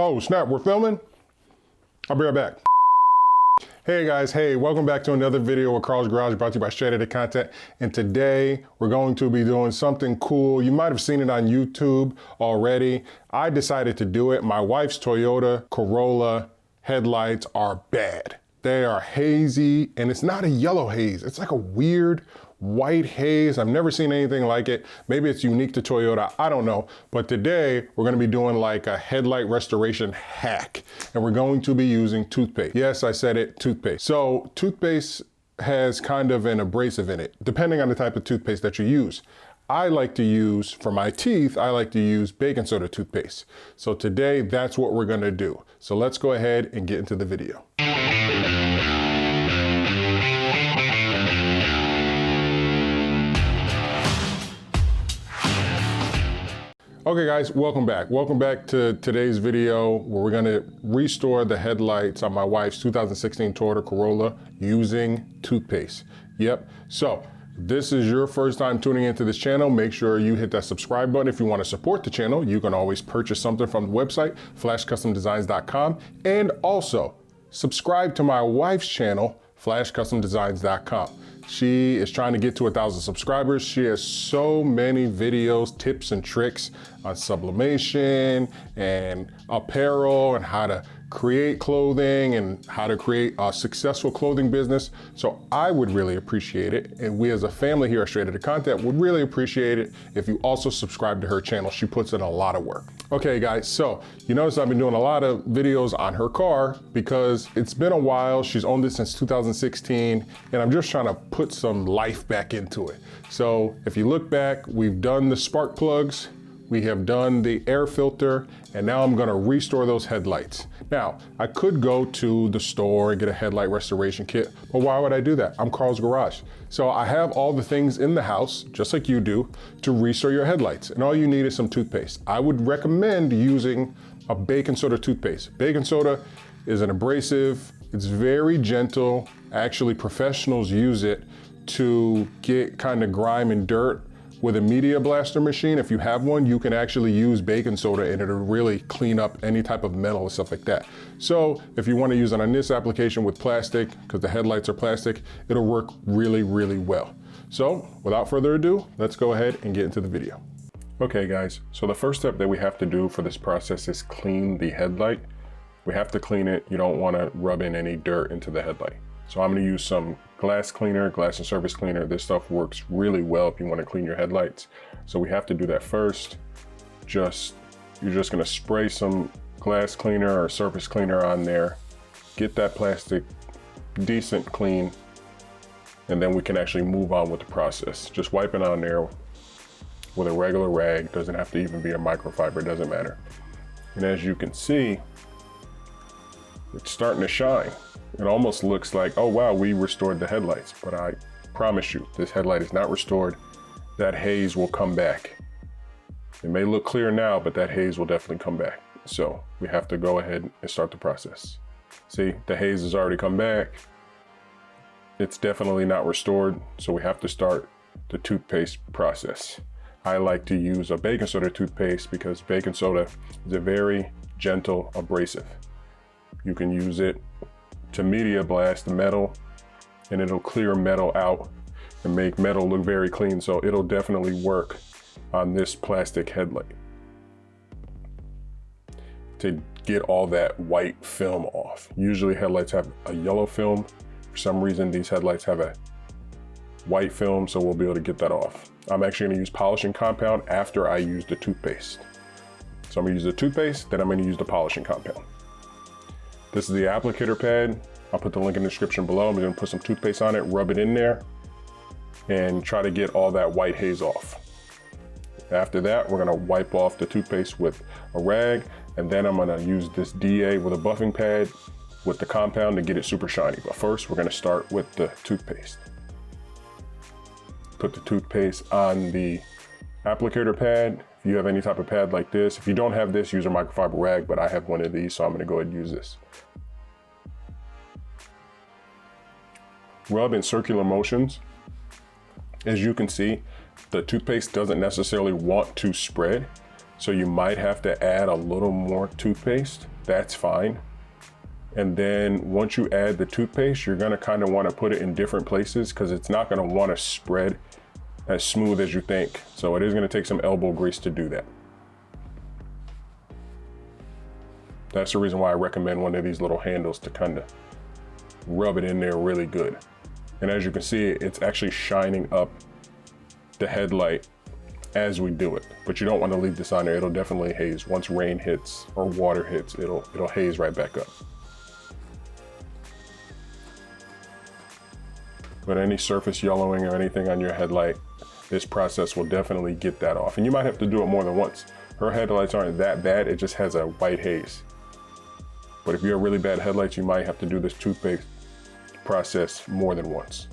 Oh snap, we're filming? I'll be right back. Hey guys, hey, welcome back to another video with Carl's Garage brought to you by Straight Outta Content. And today we're going to be doing something cool. You might have seen it on YouTube already. I decided to do it. My wife's Toyota Corolla headlights are bad. They are hazy, and it's not a yellow haze. It's like a weird white haze. I've never seen anything like it. Maybe it's unique to Toyota, I don't know. But today we're gonna be doing like a headlight restoration hack, and we're going to be using toothpaste. Yes, I said it, toothpaste. So toothpaste has kind of an abrasive in it, depending on the type of toothpaste that you use. I like to use, for my teeth, I like to use baking soda toothpaste. So today, that's what we're gonna do. So let's go ahead and get into the video. Okay guys, welcome back. Welcome back to today's video where we're gonna restore the headlights on my wife's 2016 Toyota Corolla using toothpaste. Yep, so this is your first time tuning into this channel, make sure you hit that subscribe button. If you want to support the channel, you can always purchase something from the website, flashcustomdesigns.com, and also subscribe to my wife's channel, flashcustomdesigns.com. She is trying to get to 1,000 subscribers. She has so many videos, tips and tricks on sublimation and apparel and how to create clothing and how to create a successful clothing business. So I would really appreciate it. And we as a family here at Straight Outta Content would really appreciate it if you also subscribe to her channel. She puts in a lot of work. Okay guys, so you notice I've been doing a lot of videos on her car because it's been a while. She's owned it since 2016 and I'm just trying to put some life back into it. So if you look back, we've done the spark plugs, we have done the air filter, and now I'm gonna restore those headlights. Now, I could go to the store and get a headlight restoration kit, but why would I do that? I'm Carl's Garage. So I have all the things in the house, just like you do, to restore your headlights. And all you need is some toothpaste. I would recommend using a baking soda toothpaste. Baking soda is an abrasive, it's very gentle. Actually, professionals use it to get kind of grime and dirt. With a media blaster machine, if you have one, you can actually use baking soda and it'll really clean up any type of metal and stuff like that. So if you want to use it on this application with plastic, because the headlights are plastic, it'll work really, really well. So without further ado, let's go ahead and get into the video. Okay guys, so the first step that we have to do for this process is clean the headlight. We have to clean it. You don't want to rub in any dirt into the headlight. So I'm going to use some glass cleaner, glass and surface cleaner. This stuff works really well if you want to clean your headlights. So we have to do that first. You're just going to spray some glass cleaner or surface cleaner on there. Get that plastic decent clean. And then we can actually move on with the process. Just wipe it on there with a regular rag. Doesn't have to even be a microfiber, doesn't matter. And as you can see, it's starting to shine. It almost looks like, oh wow, we restored the headlights, but I promise you, this headlight is not restored. That haze will come back. It may look clear now, but that haze will definitely come back. So we have to go ahead and start the process. See, the haze has already come back. It's definitely not restored, so we have to start the toothpaste process. I like to use a baking soda toothpaste because baking soda is a very gentle abrasive. You can use it to media blast the metal and it'll clear metal out and make metal look very clean. So it'll definitely work on this plastic headlight to get all that white film off. Usually headlights have a yellow film. For some reason, these headlights have a white film, so we'll be able to get that off. I'm actually gonna use polishing compound after I use the toothpaste. So I'm gonna use the toothpaste, then I'm gonna use the polishing compound. This is the applicator pad. I'll put the link in the description below. I'm gonna put some toothpaste on it, rub it in there, and try to get all that white haze off. After that, we're gonna wipe off the toothpaste with a rag, and then I'm gonna use this DA with a buffing pad with the compound to get it super shiny. But first, we're gonna start with the toothpaste. Put the toothpaste on the applicator pad. If you have any type of pad like this, if you don't have this, use a microfiber rag, but I have one of these, so I'm gonna go ahead and use this. Rub in circular motions. As you can see, the toothpaste doesn't necessarily want to spread, so you might have to add a little more toothpaste that's fine. And then once you add the toothpaste, you're gonna kind of want to put it in different places because it's not gonna want to spread as smooth as you think. So it is gonna take some elbow grease to do that. That's the reason why I recommend one of these little handles to kind of rub it in there really good. And as you can see, it's actually shining up the headlight as we do it. But you don't want to leave this on there. It'll definitely haze. Once rain hits or water hits, it'll haze right back up. But any surface yellowing or anything on your headlight, this process will definitely get that off. And you might have to do it more than once. Her headlights aren't that bad, it just has a white haze. But if you have really bad headlights, you might have to do this toothpaste process more than once.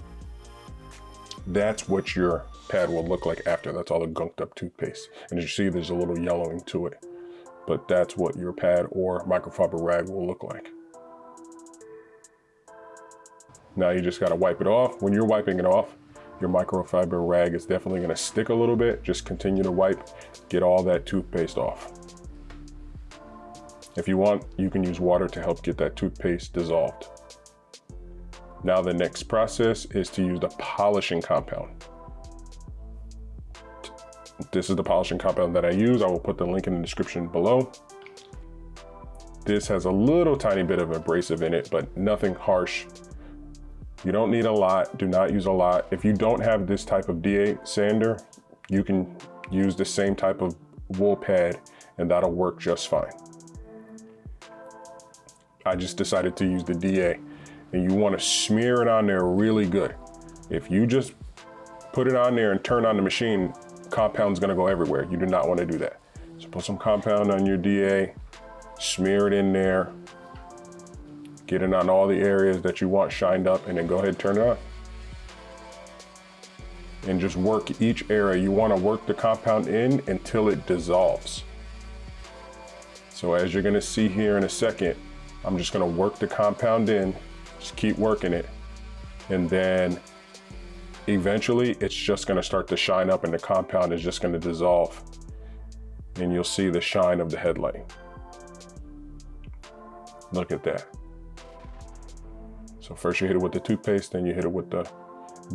That's what your pad will look like after. That's all the gunked up toothpaste. And as you see, there's a little yellowing to it. But that's what your pad or microfiber rag will look like. Now you just gotta wipe it off. When you're wiping it off, your microfiber rag is definitely gonna stick a little bit. Just continue to wipe, get all that toothpaste off. If you want, you can use water to help get that toothpaste dissolved. Now the next process is to use the polishing compound. This is the polishing compound that I use. I will put the link in the description below. This has a little tiny bit of abrasive in it, but nothing harsh. You don't need a lot, do not use a lot. If you don't have this type of DA sander, you can use the same type of wool pad and that'll work just fine. I just decided to use the DA, and you want to smear it on there really good. If you just put it on there and turn on the machine, compound's gonna go everywhere. You do not want to do that. So put some compound on your DA, smear it in there, get it on all the areas that you want shined up, and then go ahead and turn it on. And just work each area. You want to work the compound in until it dissolves. So as you're gonna see here in a second, I'm just gonna work the compound in, just keep working it. And then eventually it's just gonna start to shine up and the compound is just gonna dissolve. And you'll see the shine of the headlight. Look at that. So first you hit it with the toothpaste, then you hit it with the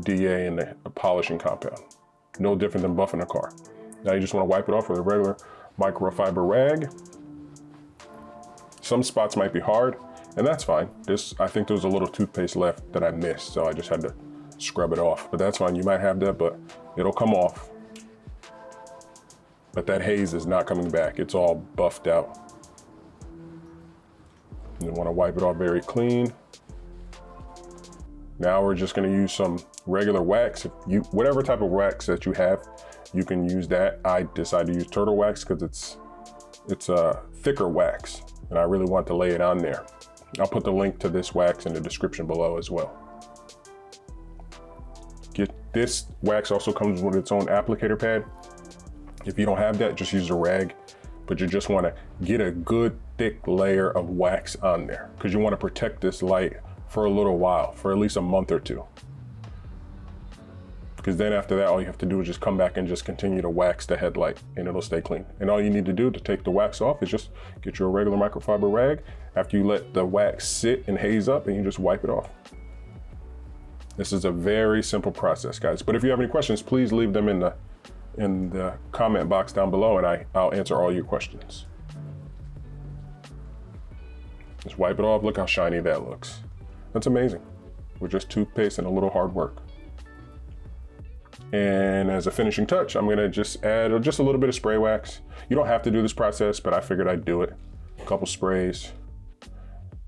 DA and the polishing compound. No different than buffing a car. Now you just wanna wipe it off with a regular microfiber rag. Some spots might be hard, and that's fine. I think there was a little toothpaste left that I missed, so I just had to scrub it off. But that's fine, you might have that, but it'll come off. But that haze is not coming back. It's all buffed out. You want to wipe it off very clean. Now we're just going to use some regular wax. Whatever type of wax that you have, you can use that. I decided to use turtle wax because it's a thicker wax. And I really want to lay it on there. I'll put the link to this wax in the description below as well. This wax also comes with its own applicator pad. If you don't have that, just use a rag, but you just want to get a good thick layer of wax on there because you want to protect this light for a little while, for at least a month or two. Because then after that, all you have to do is just come back and just continue to wax the headlight and it'll stay clean. And all you need to do to take the wax off is just get your regular microfiber rag after you let the wax sit and haze up, and you just wipe it off. This is a very simple process, guys. But if you have any questions, please leave them in the comment box down below, and I'll answer all your questions. Just wipe it off. Look how shiny that looks. That's amazing. With just toothpaste and a little hard work. And as a finishing touch, I'm gonna just add just a little bit of spray wax. You don't have to do this process, but I figured I'd do it. A couple sprays.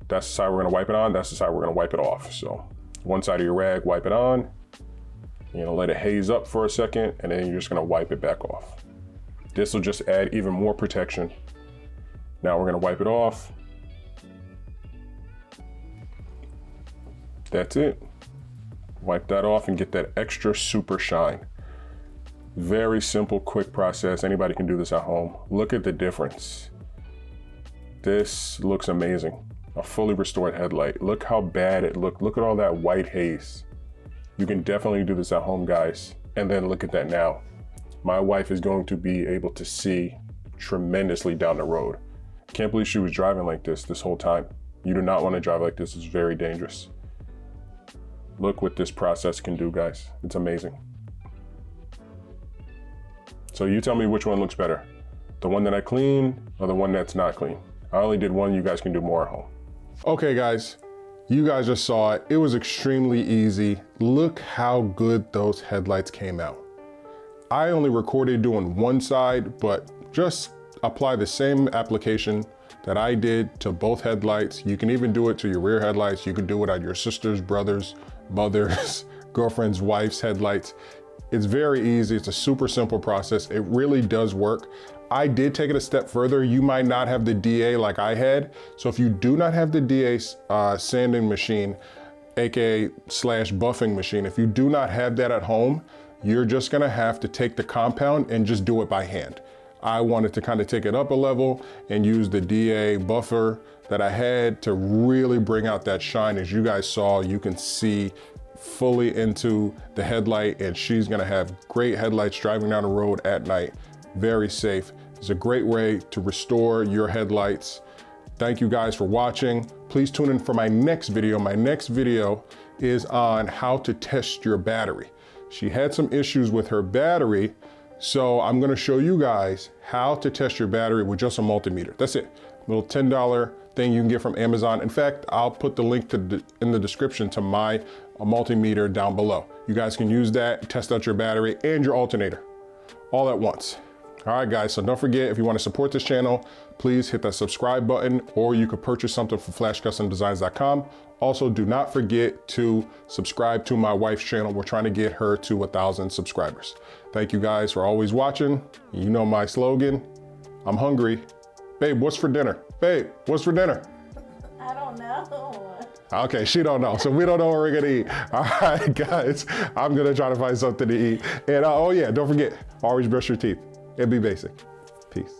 That's the side we're gonna wipe it on. That's the side we're gonna wipe it off. So one side of your rag, wipe it on. You're gonna let it haze up for a second, and then you're just gonna wipe it back off. This will just add even more protection. Now we're gonna wipe it off. That's it. Wipe that off and get that extra super shine. Very simple, quick process. Anybody can do this at home. Look at the difference. This looks amazing. A fully restored headlight. Look how bad it looked. Look at all that white haze. You can definitely do this at home, guys. And then look at that now. My wife is going to be able to see tremendously down the road. Can't believe she was driving like this whole time. You do not want to drive like this. It's very dangerous. Look what this process can do, guys. It's amazing. So you tell me which one looks better. The one that I cleaned or the one that's not clean? I only did one, you guys can do more at home. Okay guys, you guys just saw it. It was extremely easy. Look how good those headlights came out. I only recorded doing one side, but just apply the same application that I did to both headlights. You can even do it to your rear headlights. You can do it on your sister's, brother's, mother's, girlfriend's, wife's headlights. It's very easy. It's a super simple process. It really does work. I did take it a step further. You might not have the DA like I had. So if you do not have the DA sanding machine, aka slash buffing machine, if you do not have that at home, you're just gonna have to take the compound and just do it by hand. I wanted to kind of take it up a level and use the DA buffer that I had to really bring out that shine. As you guys saw, you can see fully into the headlight, and she's gonna have great headlights driving down the road at night. Very safe. It's a great way to restore your headlights. Thank you guys for watching. Please tune in for my next video. My next video is on how to test your battery. She had some issues with her battery, so I'm gonna show you guys how to test your battery with just a multimeter. That's it, little $10 thing you can get from Amazon. In fact, I'll put the link in the description to my multimeter down below. You guys can use that, test out your battery and your alternator all at once. All right guys, so don't forget, if you want to support this channel, please hit that subscribe button, or you could purchase something from flashcustomdesigns.com. Also, do not forget to subscribe to my wife's channel. We're trying to get her to 1,000 subscribers. Thank you guys for always watching. You know my slogan, I'm hungry. Babe, what's for dinner? Babe, what's for dinner? I don't know. Okay, she don't know, so we don't know what we're gonna eat. All right, guys, I'm gonna try to find something to eat. And oh yeah, don't forget, always brush your teeth and be basic. Peace.